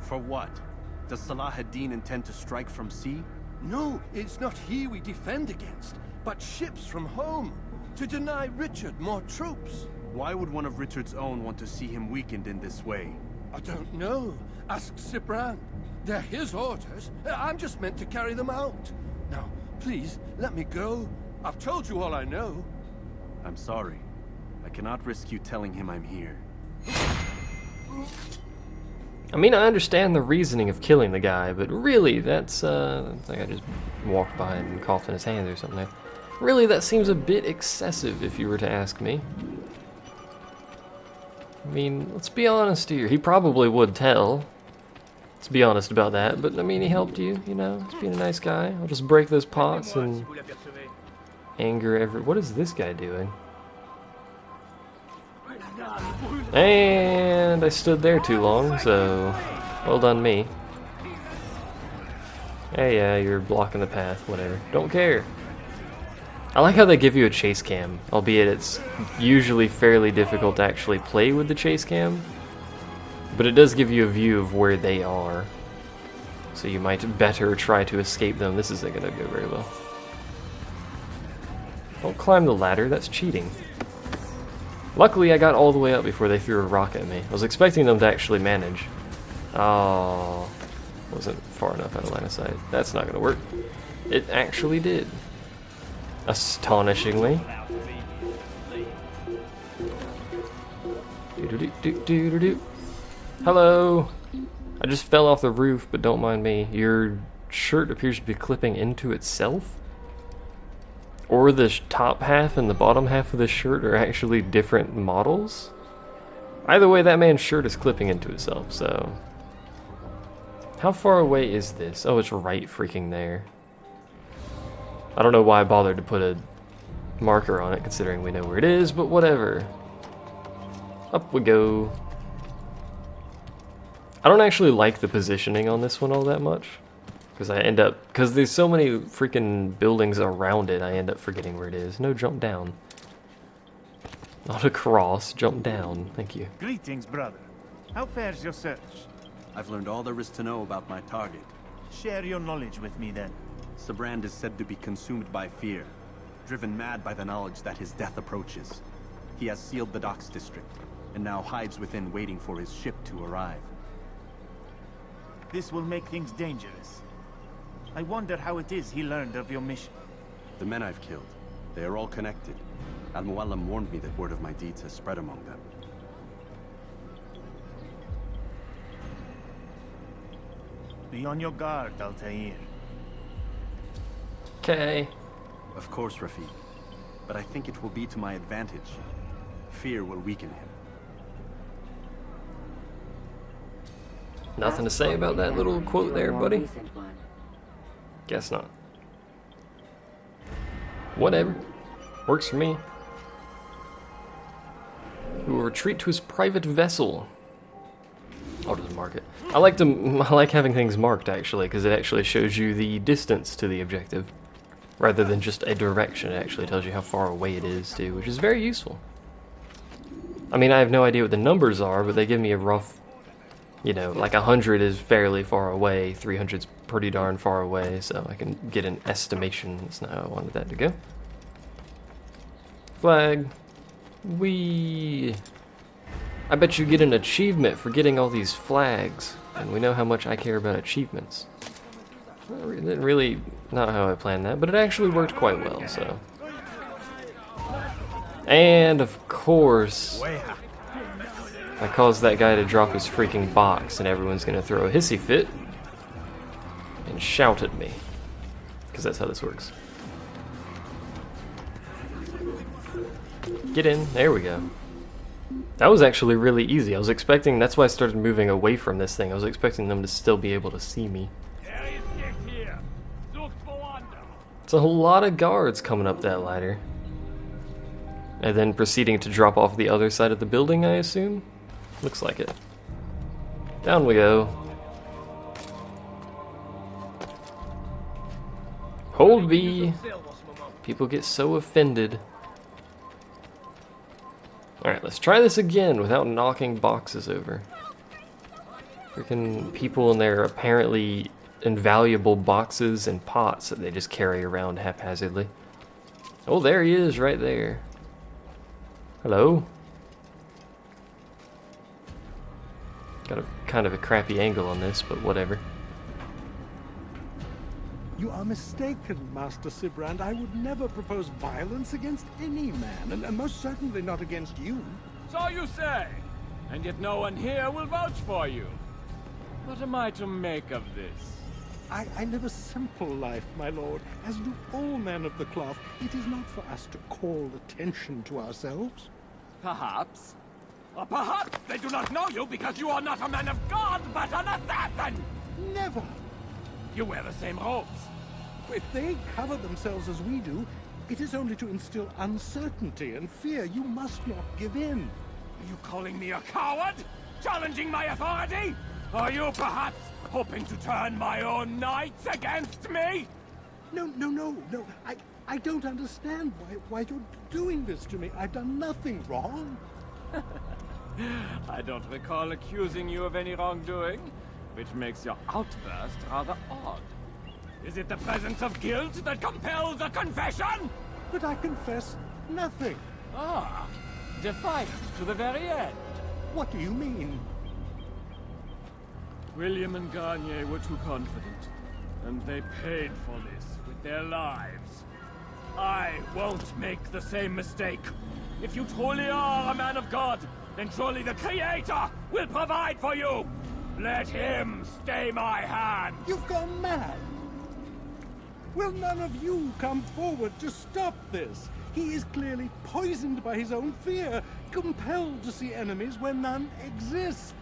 For what? Does Salah ad-Din intend to strike from sea? No, it's not he we defend against, but ships from home, to deny Richard more troops. Why would one of Richard's own want to see him weakened in this way? I don't know. Ask Sibran. They're his orders. I'm just meant to carry them out. Now, please, let me go. I've told you all I know. I'm sorry. I cannot risk you telling him I'm here. I mean, I understand the reasoning of killing the guy, but really, that's, I think I just walked by and coughed in his hands or something there. Really, that seems a bit excessive, if you were to ask me. I mean, let's be honest here. He probably would tell. Let's be honest about that, but I mean, he helped you, you know? He's being a nice guy. I'll just break those pots and anger every... What is this guy doing? And I stood there too long, so well done me. Hey, yeah, you're blocking the path, whatever. Don't care. I like how they give you a chase cam, albeit it's usually fairly difficult to actually play with the chase cam. But it does give you a view of where they are. So you might better try to escape them. This isn't going to go very well. Don't climb the ladder, that's cheating. Luckily, I got all the way up before they threw a rock at me. I was expecting them to actually manage. Oh, wasn't far enough out of line of sight. That's not going to work. It actually did. Astonishingly. Do-do-do-do-do-do-do. Hello. I just fell off the roof, but don't mind me. Your shirt appears to be clipping into itself? Or the top half and the bottom half of the shirt are actually different models? Either way, that man's shirt is clipping into itself, so... How far away is this? Oh, it's right freaking there. I don't know why I bothered to put a marker on it, considering we know where it is, but whatever. Up we go. I don't actually like the positioning on this one all that much. Because I end up, because there's so many freaking buildings around it, I end up forgetting where it is. No, jump down. Not across, jump down. Thank you. Greetings, brother. How fares your search? I've learned all there is to know about my target. Share your knowledge with me then. Sabrand is said to be consumed by fear, driven mad by the knowledge that his death approaches. He has sealed the docks district, and now hides within waiting for his ship to arrive. This will make things dangerous. I wonder how it is he learned of your mission. The men I've killed, they are all connected. Al-Muallim warned me that word of my deeds has spread among them. Be on your guard, Altair. Okay. Of course, Rafiq. But I think it will be to my advantage. Fear will weaken him. Nothing to say about that little quote there, buddy? Guess not. Whatever. Works for me. He will retreat to his private vessel. I'll just mark it. I like having things marked, actually, because it actually shows you the distance to the objective. Rather than just a direction, it actually tells you how far away it is, too, which is very useful. I mean, I have no idea what the numbers are, but they give me a rough... You know, like 100 is fairly far away, 300's pretty darn far away, so I can get an estimation. That's not how I wanted that to go. Flag. Whee! I bet you get an achievement for getting all these flags, and we know how much I care about achievements. Really not how I planned that, but it actually worked quite well, so. And of course... I caused that guy to drop his freaking box, and everyone's gonna throw a hissy fit and shout at me. Because that's how this works. Get in. There we go. That was actually really easy. I was expecting... That's why I started moving away from this thing. I was expecting them to still be able to see me. It's a whole lot of guards coming up that ladder. And then proceeding to drop off the other side of the building, I assume? Looks like it. Down we go. Hold B. People get so offended. Alright, let's try this again without knocking boxes over. Freaking people in their apparently invaluable boxes and pots that they just carry around haphazardly. Oh, there he is, right there. Hello? Got a kind of a crappy angle on this, but whatever. You are mistaken, Master Sibrand. I would never propose violence against any man, and most certainly not against you. So you say, and yet no one here will vouch for you. What am I to make of this? I live a simple life, my lord, as do all men of the cloth. It is not for us to call attention to ourselves. Perhaps. Or perhaps they do not know you because you are not a man of God, but an assassin! Never. You wear the same robes. If they cover themselves as we do, it is only to instill uncertainty and fear. You must not give in. Are you calling me a coward? Challenging my authority? Are you perhaps hoping to turn my own knights against me? No. I don't understand why you're doing this to me. I've done nothing wrong. I don't recall accusing you of any wrongdoing, which makes your outburst rather odd. Is it the presence of guilt that compels a confession? But I confess nothing. Ah, defiant to the very end. What do you mean? William and Garnier were too confident, and they paid for this with their lives. I won't make the same mistake. If you truly are a man of God, then surely the Creator will provide for you. Let him stay my hand. You've gone mad. Will none of you come forward to stop this? He is clearly poisoned by his own fear, compelled to see enemies where none exist.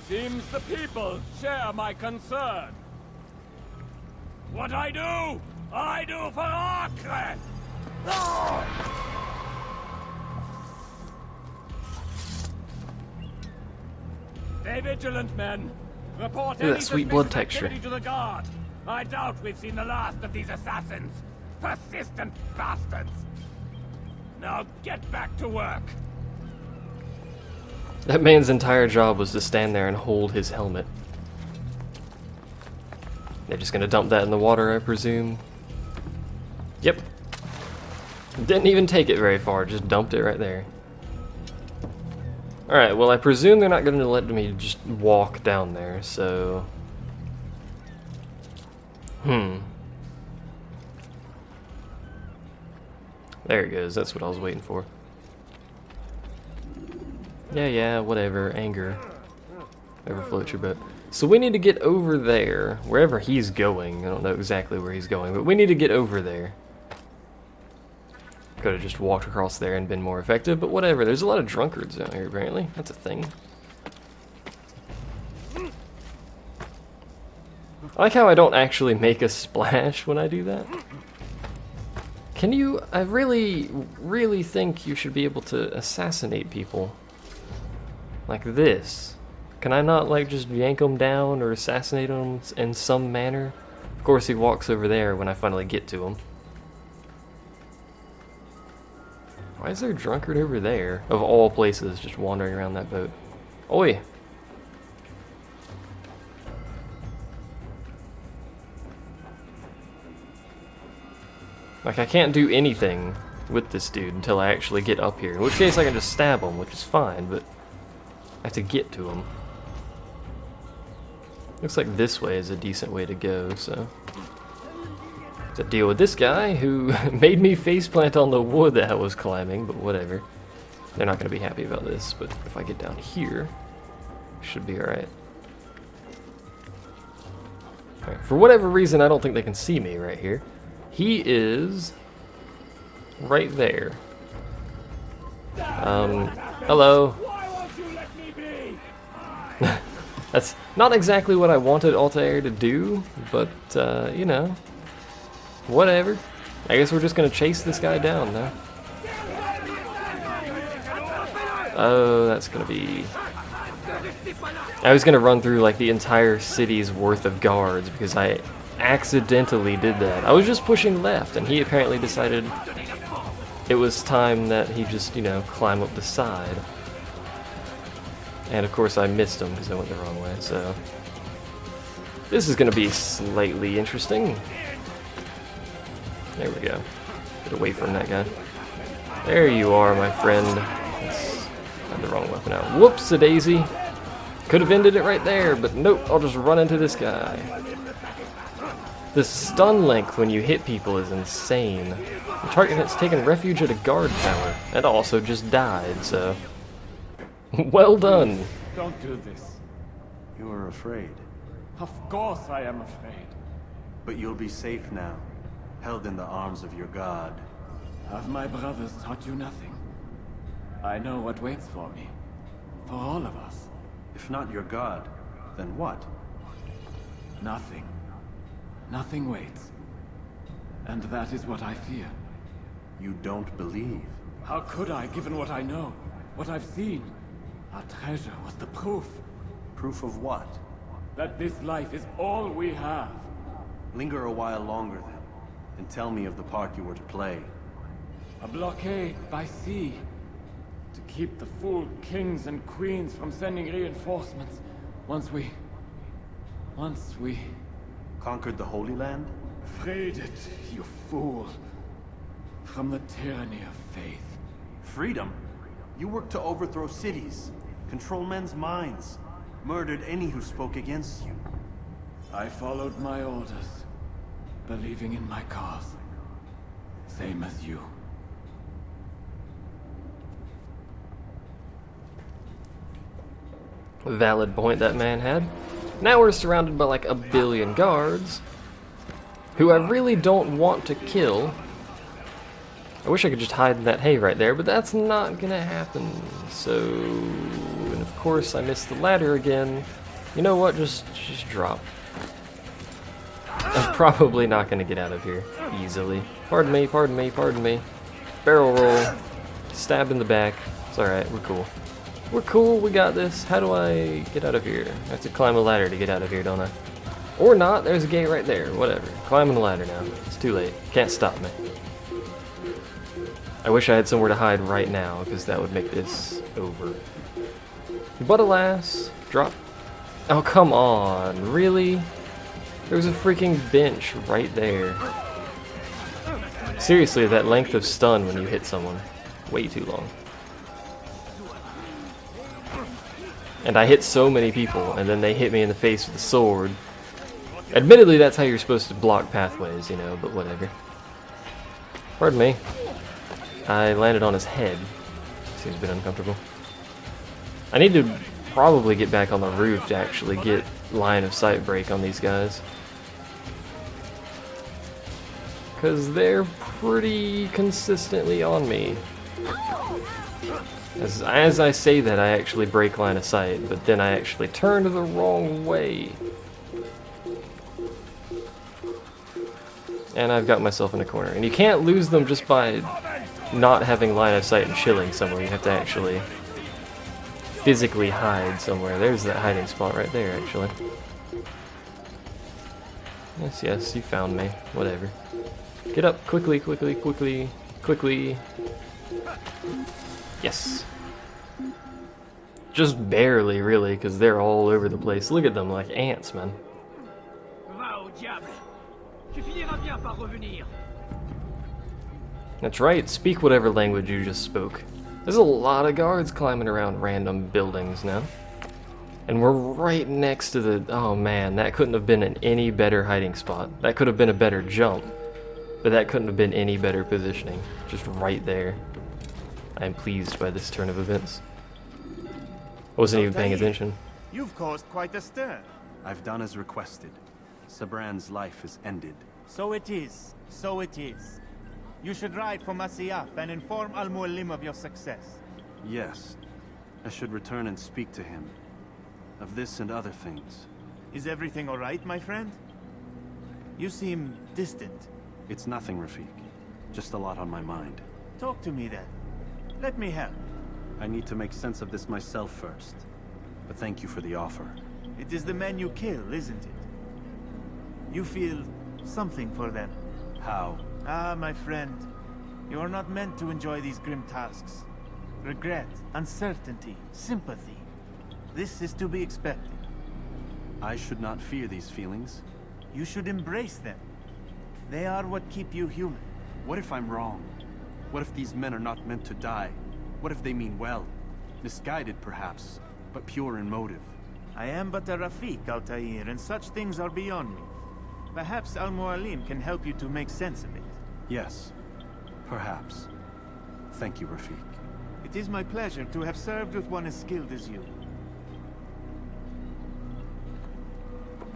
Seems the people share my concern. What I do for Acre! Stay vigilant, men. Report Look at any that sweet blood suspicious texture. activity to the guard. I doubt we've seen the last of these assassins. Persistent bastards. Now get back to work. That man's entire job was to stand there and hold his helmet. They're just gonna dump that in the water, I presume. Yep. Didn't even take it very far, just dumped it right there. Alright, well I presume they're not gonna let me just walk down there, so... There it goes, that's what I was waiting for. Yeah, whatever, anger. Whatever floats your boat. So we need to get over there, wherever he's going. I don't know exactly where he's going, but we need to get over there. Could have just walked across there and been more effective, but whatever. There's a lot of drunkards out here, apparently. That's a thing. I like how I don't actually make a splash when I do that. Can you... I really, really think you should be able to assassinate people. Like this. Can I not, like, just yank them down or assassinate them in some manner? Of course, he walks over there when I finally get to him. Why is there a drunkard over there? Of all places, just wandering around that boat. Oi! Like, I can't do anything with this dude until I actually get up here. In which case, I can just stab him, which is fine, but I have to get to him. Looks like this way is a decent way to go, so... To deal with this guy who made me faceplant on the wood that I was climbing, but whatever. They're not going to be happy about this, but if I get down here, should be alright. Alright, for whatever reason, I don't think they can see me right here. He is right there. Hello. Why won't you let me be? That's not exactly what I wanted Altair to do, but, you know, whatever. I guess we're just gonna chase this guy down now. Oh, that's gonna be... I was gonna run through, like, the entire city's worth of guards, because I accidentally did that. I was just pushing left, and he apparently decided it was time that he just, you know, climb up the side. And of course I missed him because I went the wrong way, so... This is going to be slightly interesting. There we go. Get away from that guy. There you are, my friend. That's had the wrong weapon out. Whoops-a-daisy. Could have ended it right there, but nope, I'll just run into this guy. The stun length when you hit people is insane. The target has taken refuge at a guard tower, and also just died, so... Well done. Don't do this. You are afraid. Of course I am afraid. But you'll be safe now, held in the arms of your god. Have my brothers taught you nothing? I know what waits for me. For all of us. If not your god, then what? Nothing. Nothing waits. And that is what I fear. You don't believe. How could I, given what I know? What I've seen? Our treasure was the proof. Proof of what? That this life is all we have. Linger a while longer then, and tell me of the part you were to play. A blockade by sea. To keep the fool kings and queens from sending reinforcements. Once we... Conquered the Holy Land? freed it, you fool. From the tyranny of faith. Freedom? You worked to overthrow cities, control men's minds, murdered any who spoke against you. I followed my orders, believing in my cause. Same as you. Valid point that man had. Now we're surrounded by like a billion guards, who I really don't want to kill. I wish I could just hide in that hay right there, but that's not gonna happen. So, and of course I missed the ladder again. You know what, just drop. I'm probably not gonna get out of here easily. Pardon me, pardon me, pardon me. Barrel roll, stab in the back. It's alright, we're cool. We're cool, we got this. How do I get out of here? I have to climb a ladder to get out of here, don't I? Or not, there's a gate right there, whatever. Climbing the ladder now. It's too late. Can't stop me. I wish I had somewhere to hide right now, because that would make this over. But alas, drop. Oh, come on, really? There's a freaking bench right there. Seriously, that length of stun when you hit someone. Way too long. And I hit so many people, and then they hit me in the face with a sword. Admittedly, that's how you're supposed to block pathways, you know, but whatever. Pardon me. I landed on his head. Seems a bit uncomfortable. I need to probably get back on the roof to actually get line of sight break on these guys. Because they're pretty consistently on me. As I say that, I actually break line of sight, but then I actually turn the wrong way. And I've got myself in a corner. And you can't lose them just by not having line of sight and chilling somewhere. You have to actually physically hide somewhere. There's that hiding spot right there, actually. Yes, yes, you found me. Whatever. Get up quickly, quickly, quickly, quickly. Yes. Just barely, really, because they're all over the place. Look at them like ants, man. That's right, speak whatever language you just spoke. There's a lot of guards climbing around random buildings now. And we're right next to the... Oh man, that couldn't have been in any better hiding spot. That could have been a better jump. But that couldn't have been any better positioning. Just right there. I am pleased by this turn of events. I wasn't even paying attention. You've caused quite a stir. I've done as requested. Sabran's life is ended. So it is. So it is. You should ride for Masyaf and inform Al-Mualim of your success. Yes. I should return and speak to him. Of this and other things. Is everything all right, my friend? You seem distant. It's nothing, Rafik. Just a lot on my mind. Talk to me then. Let me help. I need to make sense of this myself first. But thank you for the offer. It is the men you kill, isn't it? You feel something for them. How? Ah, my friend. You are not meant to enjoy these grim tasks. Regret, uncertainty, sympathy. This is to be expected. I should not fear these feelings. You should embrace them. They are what keep you human. What if I'm wrong? What if these men are not meant to die? What if they mean well? Misguided, perhaps, but pure in motive. I am but a Rafiq, Altair, and such things are beyond me. Perhaps Al-Mualim can help you to make sense of it. Yes, perhaps. Thank you, Rafiq. It is my pleasure to have served with one as skilled as you.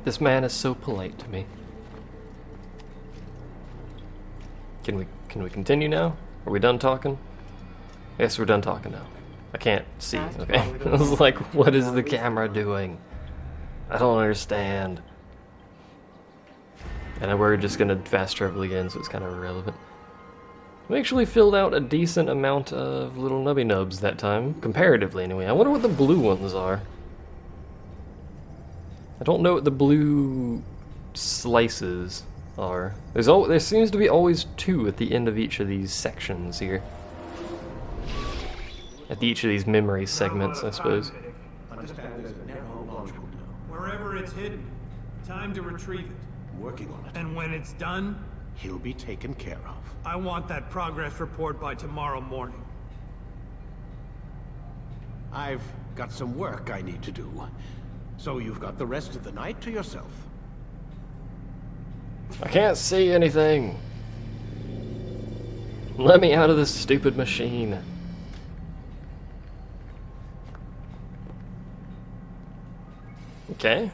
This man is so polite to me. Can we continue now? Are we done talking? Yes, we're done talking now. I can't see. Okay. I was like, what is the camera doing? I don't understand. And we're just gonna fast travel again, so it's kind of irrelevant. We actually filled out a decent amount of little nubby nubs that time, comparatively anyway. I wonder what the blue ones are. I don't know what the blue slices are. There seems to be always 2 at the end of each of these sections here. At each of these memory segments, I suppose. Wherever it's hidden, time to retrieve it. Working on it. And when it's done, He'll be taken care of. I want that progress report by tomorrow morning. I've got some work I need to do. So you've got the rest of the night to yourself. I can't see anything. Let me out of this stupid machine. Okay.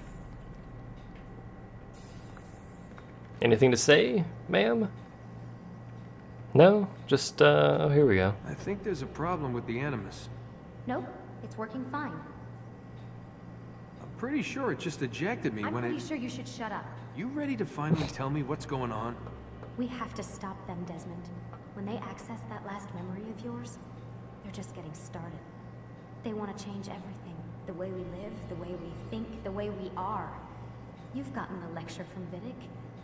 Anything to say, ma'am? No? Just, oh, here we go. I think there's a problem with the Animus. Nope, it's working fine. I'm pretty sure it just ejected me I'm when pretty sure you should shut up. You ready to finally tell me what's going on? We have to stop them, Desmond. When they access that last memory of yours, they're just getting started. They want to change everything. The way we live, the way we think, the way we are. You've gotten the lecture from Vidic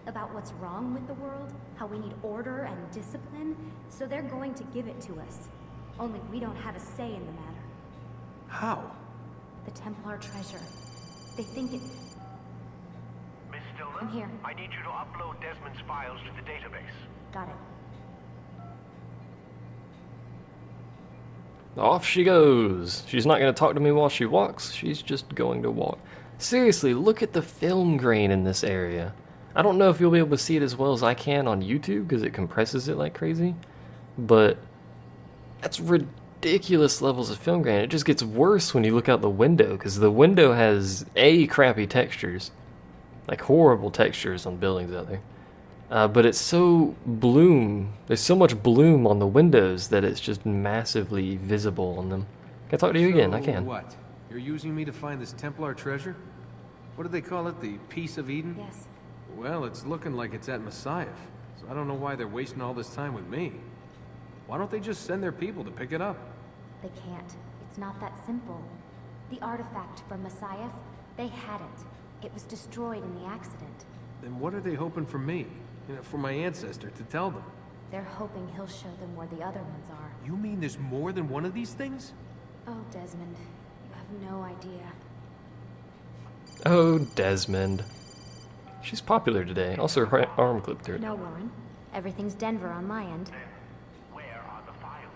about what's wrong with the world, how we need order and discipline, so they're going to give it to us. Only we don't have a say in the matter. How? The Templar treasure. They think it... Miss Stillman? I'm here. I need you to upload Desmond's files to the database. Got it. Off she goes. She's not going to talk to me while she walks. She's just going to walk. Seriously, look at the film grain in this area. I don't know if you'll be able to see it as well as I can on YouTube because it compresses it like crazy. But that's ridiculous levels of film grain. It just gets worse when you look out the window because the window has crappy textures. Like horrible textures on buildings out there. But it's so there's so much bloom on the windows that it's just massively visible on them. Can I talk to you again? I can. What? You're using me to find this Templar treasure? What do they call it? The Piece of Eden? Yes. Well, it's looking like it's at Messiah, so I don't know why they're wasting all this time with me. Why don't they just send their people to pick it up? They can't. It's not that simple. The artifact from Messiah, they had it. It was destroyed in the accident. Then what are they hoping from me? You know, for my ancestor to tell them? They're hoping he'll show them where the other ones are. You mean there's more than one of these things? Oh, Desmond, you have no idea. Oh, Desmond. She's popular today. Also, her arm clipped through it. No, Warren. Everything's Denver on my end. Where are the files?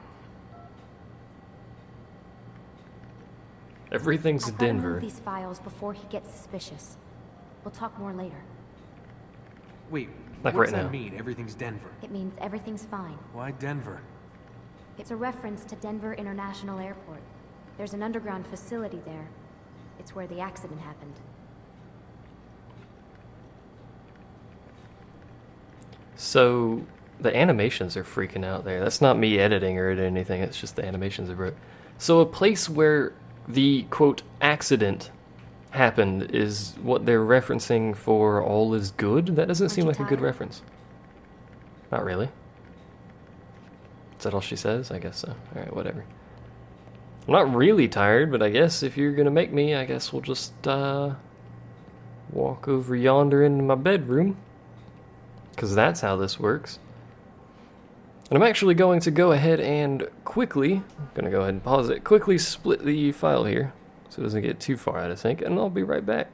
Everything's I've gotta Denver. move these files before he gets suspicious. We'll talk more later. Wait, Like what's right that now. mean, everything's Denver? It means everything's fine. Why Denver? It's a reference to Denver International Airport. There's an underground facility there. It's where the accident happened. So, the animations are freaking out there. That's not me editing or anything, it's just the animations I wrote. So a place where the, quote, accident happened is what they're referencing for all is good? That doesn't seem like a good reference. Not really. Is that all she says? I guess so. Alright, whatever. I'm not really tired, but I guess if you're gonna make me, I guess we'll just, walk over yonder into my bedroom. Because that's how this works. And I'm actually going to go ahead and quickly, I'm going to go ahead and pause it, quickly split the file here. So so it doesn't get too far out of sync, and I'll be right back.